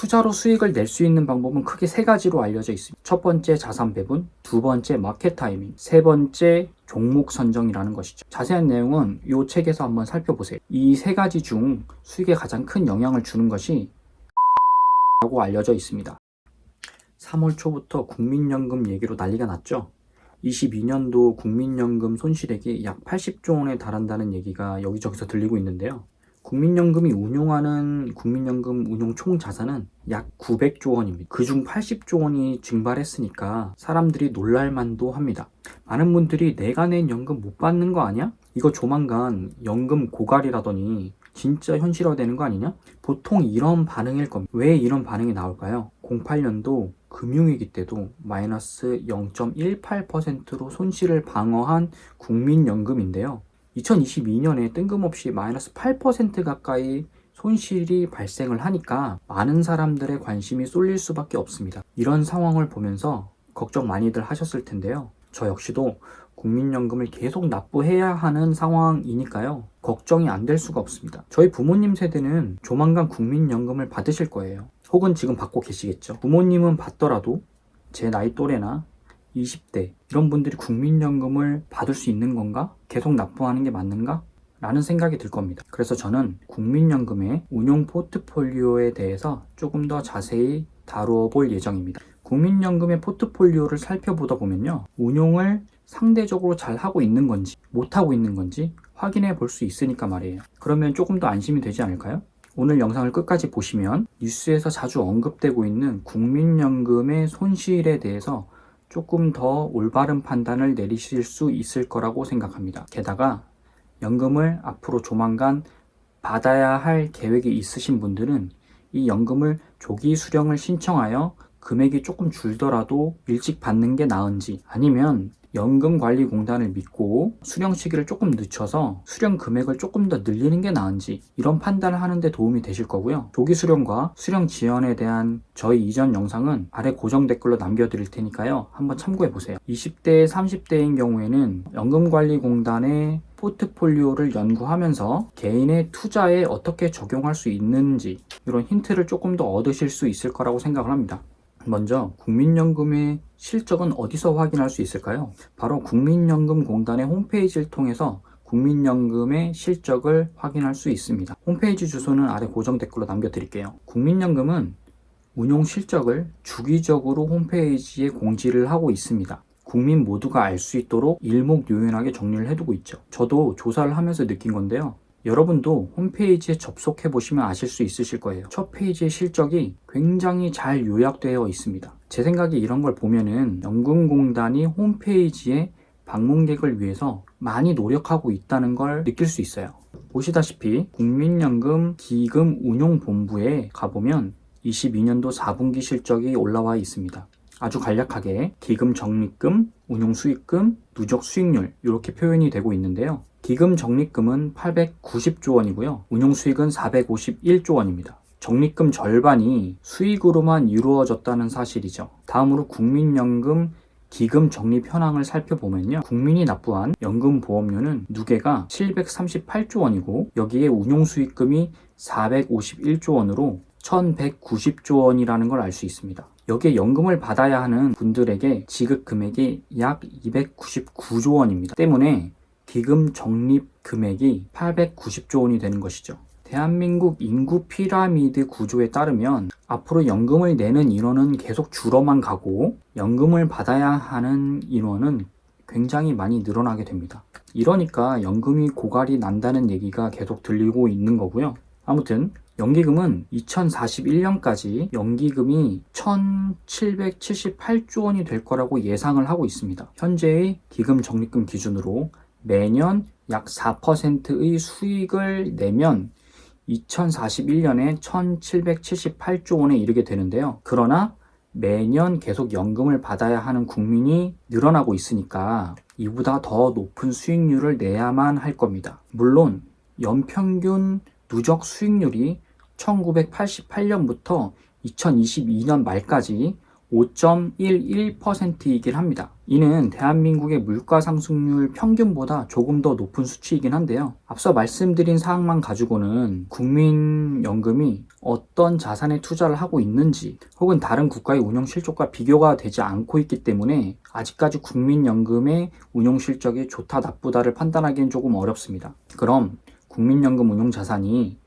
투자로 수익을 낼 수 있는 방법은 크게 세 가지로 알려져 있습니다. 첫 번째 자산 배분, 두 번째 마켓 타이밍, 세 번째 종목 선정이라는 것이죠. 자세한 내용은 이 책에서 한번 살펴보세요. 이 세 가지 중 수익에 가장 큰 영향을 주는 것이 라고 알려져 있습니다. 3월 초부터 국민연금 얘기로 난리가 났죠. 22년도 국민연금 손실액이 약 80조 원에 달한다는 얘기가 여기저기서 들리고 있는데요. 국민연금이 운용하는 국민연금 운용 총 자산은 약 900조 원입니다. 그중 80조 원이 증발했으니까 사람들이 놀랄만도 합니다. 많은 분들이 내가 낸 연금 못 받는 거 아니야? 이거 조만간 연금 고갈이라더니 진짜 현실화되는 거 아니냐? 보통 이런 반응일 겁니다. 왜 이런 반응이 나올까요? 08년도 금융위기 때도 마이너스 0.18%로 손실을 방어한 국민연금인데요. 2022년에 뜬금없이 마이너스 8% 가까이 손실이 발생을 하니까 많은 사람들의 관심이 쏠릴 수밖에 없습니다. 이런 상황을 보면서 걱정 많이들 하셨을 텐데요. 저 역시도 국민연금을 계속 납부해야 하는 상황이니까요. 걱정이 안 될 수가 없습니다. 저희 부모님 세대는 조만간 국민연금을 받으실 거예요. 혹은 지금 받고 계시겠죠. 부모님은 받더라도 제 나이 또래나 20대 이런 분들이 국민연금을 받을 수 있는 건가? 계속 납부하는 게 맞는가? 라는 생각이 들 겁니다. 그래서 저는 국민연금의 운용 포트폴리오에 대해서 조금 더 자세히 다루어 볼 예정입니다. 국민연금의 포트폴리오를 살펴보다 보면요. 운용을 상대적으로 잘 하고 있는 건지 못하고 있는 건지 확인해 볼 수 있으니까 말이에요. 그러면 조금 더 안심이 되지 않을까요? 오늘 영상을 끝까지 보시면 뉴스에서 자주 언급되고 있는 국민연금의 손실에 대해서 조금 더 올바른 판단을 내리실 수 있을 거라고 생각합니다. 게다가 연금을 앞으로 조만간 받아야 할 계획이 있으신 분들은 이 연금을 조기 수령을 신청하여 금액이 조금 줄더라도 일찍 받는 게 나은지, 아니면 연금관리공단을 믿고 수령 시기를 조금 늦춰서 수령 금액을 조금 더 늘리는 게 나은지, 이런 판단을 하는 데 도움이 되실 거고요. 조기 수령과 수령 지연에 대한 저희 이전 영상은 아래 고정 댓글로 남겨드릴 테니까요. 한번 참고해 보세요. 20대, 30대인 경우에는 연금관리공단의 포트폴리오를 연구하면서 개인의 투자에 어떻게 적용할 수 있는지 이런 힌트를 조금 더 얻으실 수 있을 거라고 생각을 합니다. 먼저 국민연금의 실적은 어디서 확인할 수 있을까요? 바로 국민연금공단의 홈페이지를 통해서 국민연금의 실적을 확인할 수 있습니다. 홈페이지 주소는 아래 고정 댓글로 남겨드릴게요. 국민연금은 운용 실적을 주기적으로 홈페이지에 공지를 하고 있습니다. 국민 모두가 알 수 있도록 일목요연하게 정리를 해두고 있죠. 저도 조사를 하면서 느낀 건데요. 여러분도 홈페이지에 접속해 보시면 아실 수 있으실 거예요. 첫 페이지의 실적이 굉장히 잘 요약되어 있습니다. 제 생각에 이런 걸 보면은 연금공단이 홈페이지에 방문객을 위해서 많이 노력하고 있다는 걸 느낄 수 있어요. 보시다시피 국민연금 기금운용본부에 가보면 22년도 4분기 실적이 올라와 있습니다. 아주 간략하게 기금 적립금, 운용 수익금, 누적 수익률 이렇게 표현이 되고 있는데요. 기금 적립금은 890조 원이고요. 운용 수익은 451조 원입니다. 적립금 절반이 수익으로만 이루어졌다는 사실이죠. 다음으로 국민연금 기금 적립 현황을 살펴보면요. 국민이 납부한 연금보험료는 누계가 738조 원이고 여기에 운용 수익금이 451조 원으로 1190조 원이라는 걸 알 수 있습니다. 여기에 연금을 받아야 하는 분들에게 지급 금액이 약 299조 원입니다. 때문에 기금 적립 금액이 890조 원이 되는 것이죠. 대한민국 인구 피라미드 구조에 따르면 앞으로 연금을 내는 인원은 계속 줄어만 가고 연금을 받아야 하는 인원은 굉장히 많이 늘어나게 됩니다. 이러니까 연금이 고갈이 난다는 얘기가 계속 들리고 있는 거고요. 아무튼 연기금은 2041년까지 연기금이 1778조 원이 될 거라고 예상을 하고 있습니다. 현재의 기금 적립금 기준으로 매년 약 4%의 수익을 내면 2041년에 1778조 원에 이르게 되는데요. 그러나 매년 계속 연금을 받아야 하는 국민이 늘어나고 있으니까 이보다 더 높은 수익률을 내야만 할 겁니다. 물론 연평균 누적 수익률이 1988년부터 2022년 말까지 5.11%이긴 합니다. 이는 대한민국의 물가 상승률 평균보다 조금 더 높은 수치이긴 한데요. 앞서 말씀드린 사항만 가지고는 국민연금이 어떤 자산에 투자를 하고 있는지 혹은 다른 국가의 운용 실적과 비교가 되지 않고 있기 때문에 아직까지 국민연금의 운용 실적이 좋다 나쁘다를 판단하기는 조금 어렵습니다. 그럼 국민연금 운용 자산이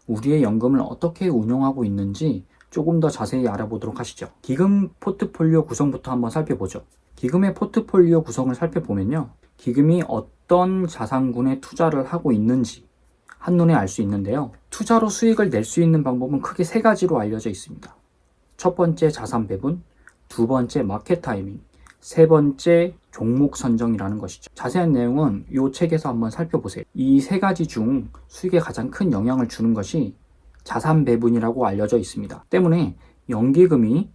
우리의 연금을 어떻게 운용하고 있는지 조금 더 자세히 알아보도록 하시죠. 기금 포트폴리오 구성부터 한번 살펴보죠. 기금의 포트폴리오 구성을 살펴보면요. 기금이 어떤 자산군에 투자를 하고 있는지 한눈에 알 수 있는데요. 투자로 수익을 낼 수 있는 방법은 크게 세 가지로 알려져 있습니다. 첫 번째 자산 배분, 두 번째 마켓 타이밍, 세 번째 종목 선정이라는 것이죠. 자세한 내용은 이 책에서 한번 살펴보세요. 이 세 가지 중 수익에 가장 큰 영향을 주는 것이 자산 배분이라고 알려져 있습니다. 때문에 연기금이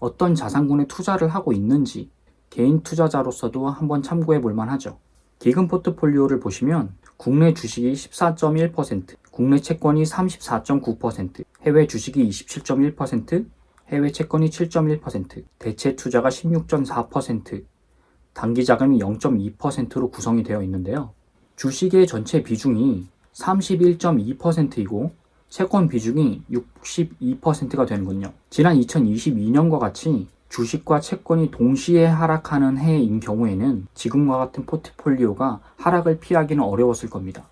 어떤 자산군에 투자를 하고 있는지 개인 투자자로서도 한번 참고해 볼 만하죠. 기금 포트폴리오를 보시면 국내 주식이 14.1%, 국내 채권이 34.9%, 해외 주식이 27.1%, 해외 채권이 7.1%, 대체 투자가 16.4%, 단기 자금이 0.2%로 구성이 되어 있는데요. 주식의 전체 비중이 31.2%이고 채권 비중이 62%가 되는군요. 지난 2022년과 같이 주식과 채권이 동시에 하락하는 해인 경우에는 지금과 같은 포트폴리오가 하락을 피하기는 어려웠을 겁니다.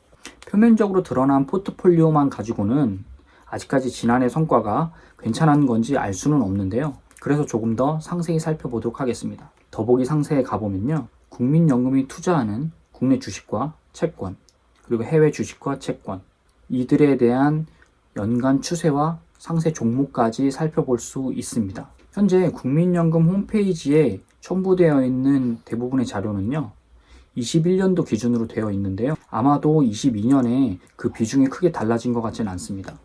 표면적으로 드러난 포트폴리오만 가지고는 아직까지 지난해 성과가 괜찮은 건지 알 수는 없는데요. 그래서 조금 더 상세히 살펴보도록 하겠습니다. 더보기 상세에 가보면요. 국민연금이 투자하는 국내 주식과 채권, 그리고 해외 주식과 채권, 이들에 대한 연간 추세와 상세 종목까지 살펴볼 수 있습니다. 현재 국민연금 홈페이지에 첨부되어 있는 대부분의 자료는요. 21년도 기준으로 되어 있는데요. 아마도 22년에 그 비중이 크게 달라진 것 같지는 않습니다.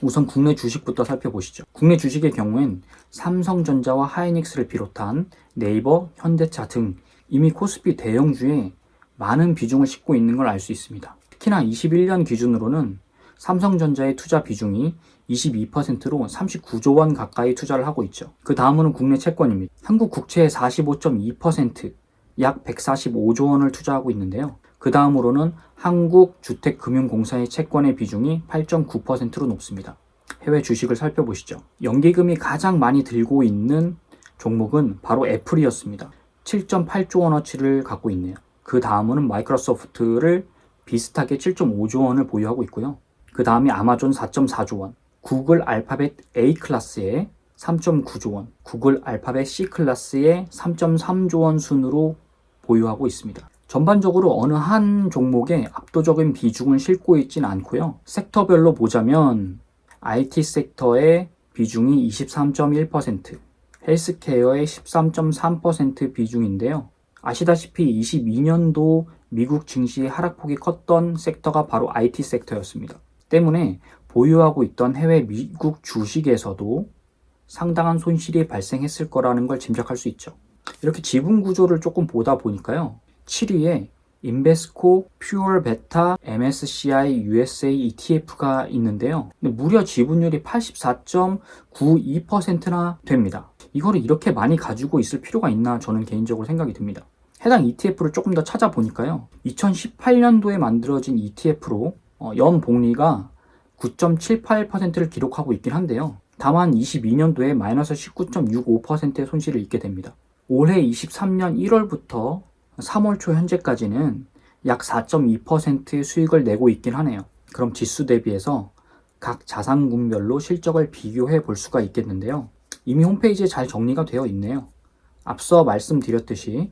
우선 국내 주식부터 살펴보시죠. 국내 주식의 경우엔 삼성전자와 하이닉스를 비롯한 네이버, 현대차 등 이미 코스피 대형주에 많은 비중을 싣고 있는 걸 알 수 있습니다. 특히나 21년 기준으로는 삼성전자의 투자 비중이 22%로 39조 원 가까이 투자를 하고 있죠. 그 다음으로는 국내 채권입니다. 한국 국채의 45.2%, 약 145조 원을 투자하고 있는데요. 그 다음으로는 한국주택금융공사의 채권의 비중이 8.9%로 높습니다. 해외 주식을 살펴보시죠. 연기금이 가장 많이 들고 있는 종목은 바로 애플이었습니다. 7.8조 원어치를 갖고 있네요. 그 다음으로는 마이크로소프트를 비슷하게 7.5조 원을 보유하고 있고요. 그 다음이 아마존 4.4조 원, 구글 알파벳 A 클래스의 3.9조 원, 구글 알파벳 C 클래스의 3.3조 원 순으로 보유하고 있습니다. 전반적으로 어느 한 종목에 압도적인 비중을 싣고 있진 않고요. 섹터별로 보자면 IT 섹터의 비중이 23.1%, 헬스케어의 13.3% 비중인데요. 아시다시피 22년도 미국 증시의 하락폭이 컸던 섹터가 바로 IT 섹터였습니다. 때문에 보유하고 있던 해외 미국 주식에서도 상당한 손실이 발생했을 거라는 걸 짐작할 수 있죠. 이렇게 지분 구조를 조금 보다 보니까요. 7위에 인베스코 퓨얼 베타 MSCI USA ETF가 있는데요. 무려 지분율이 84.92%나 됩니다. 이거를 이렇게 많이 가지고 있을 필요가 있나 저는 개인적으로 생각이 듭니다. 해당 ETF를 조금 더 찾아보니까요. 2018년도에 만들어진 ETF로 연복리가 9.78%를 기록하고 있긴 한데요. 다만 22년도에 마이너스 19.65%의 손실을 입게 됩니다. 올해 23년 1월부터 3월 초 현재까지는 약 4.2%의 수익을 내고 있긴 하네요. 그럼 지수 대비해서 각 자산군별로 실적을 비교해 볼 수가 있겠는데요. 이미 홈페이지에 잘 정리가 되어 있네요. 앞서 말씀드렸듯이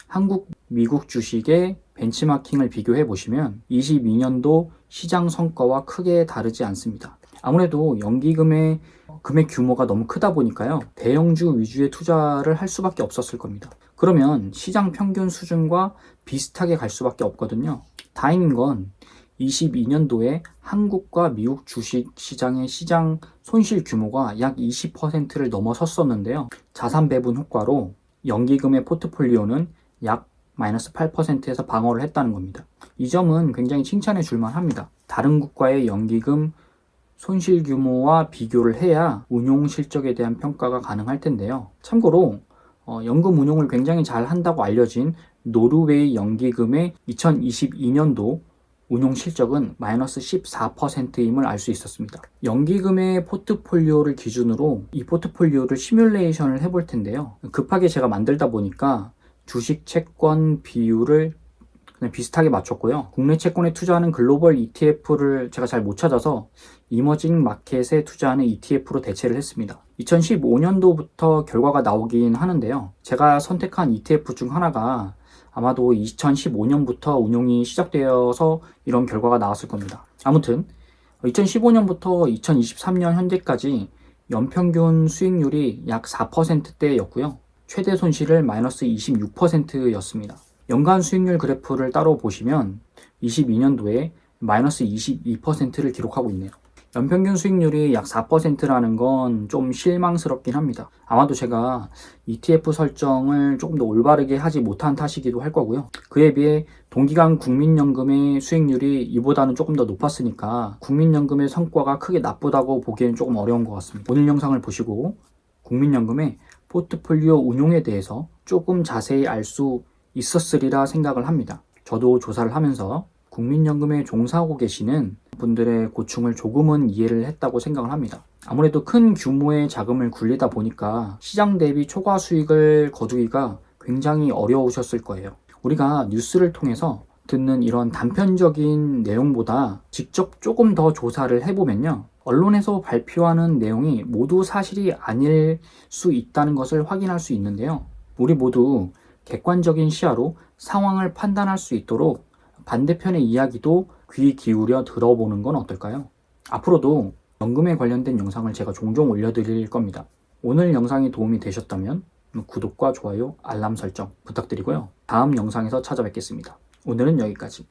한국, 미국 주식의 벤치마킹을 비교해 보시면 22년도 시장 성과와 크게 다르지 않습니다. 아무래도 연기금의 금액 규모가 너무 크다 보니까요. 대형주 위주의 투자를 할 수밖에 없었을 겁니다. 그러면 시장 평균 수준과 비슷하게 갈 수밖에 없거든요. 다행인 건 22년도에 한국과 미국 주식 시장의 시장 손실 규모가 약 20%를 넘어섰었는데요. 자산 배분 효과로 연기금의 포트폴리오는 약 마이너스 8%에서 방어를 했다는 겁니다. 이 점은 굉장히 칭찬해 줄만 합니다. 다른 국가의 연기금 손실 규모와 비교를 해야 운용 실적에 대한 평가가 가능할 텐데요. 참고로 연금 운용을 굉장히 잘 한다고 알려진 노르웨이 연기금의 2022년도 운용 실적은 마이너스 14%임을 알 수 있었습니다. 연기금의 포트폴리오를 기준으로 이 포트폴리오를 시뮬레이션을 해볼 텐데요. 급하게 제가 만들다 보니까 주식 채권 비율을 그냥 비슷하게 맞췄고요. 국내 채권에 투자하는 글로벌 ETF를 제가 잘 못 찾아서 이머징 마켓에 투자하는 ETF로 대체를 했습니다. 2015년도부터 결과가 나오긴 하는데요. 제가 선택한 ETF 중 하나가 아마도 2015년부터 운용이 시작되어서 이런 결과가 나왔을 겁니다. 아무튼 2015년부터 2023년 현재까지 연평균 수익률이 약 4%대였고요. 최대 손실을 마이너스 26%였습니다. 연간 수익률 그래프를 따로 보시면 22년도에 마이너스 22%를 기록하고 있네요. 연평균 수익률이 약 4%라는 건 좀 실망스럽긴 합니다. 아마도 제가 ETF 설정을 조금 더 올바르게 하지 못한 탓이기도 할 거고요. 그에 비해 동기간 국민연금의 수익률이 이보다는 조금 더 높았으니까 국민연금의 성과가 크게 나쁘다고 보기에는 조금 어려운 것 같습니다. 오늘 영상을 보시고 국민연금의 포트폴리오 운용에 대해서 조금 자세히 알 수 있었으리라 생각을 합니다. 저도 조사를 하면서 국민연금에 종사하고 계시는 분들의 고충을 조금은 이해를 했다고 생각을 합니다. 아무래도 큰 규모의 자금을 굴리다 보니까 시장 대비 초과 수익을 거두기가 굉장히 어려우셨을 거예요. 우리가 뉴스를 통해서 듣는 이런 단편적인 내용보다 직접 조금 더 조사를 해보면요. 언론에서 발표하는 내용이 모두 사실이 아닐 수 있다는 것을 확인할 수 있는데요. 우리 모두 객관적인 시야로 상황을 판단할 수 있도록 반대편의 이야기도 귀 기울여 들어보는 건 어떨까요? 앞으로도 연금에 관련된 영상을 제가 종종 올려드릴 겁니다. 오늘 영상이 도움이 되셨다면 구독과 좋아요, 알람 설정 부탁드리고요. 다음 영상에서 찾아뵙겠습니다. 오늘은 여기까지.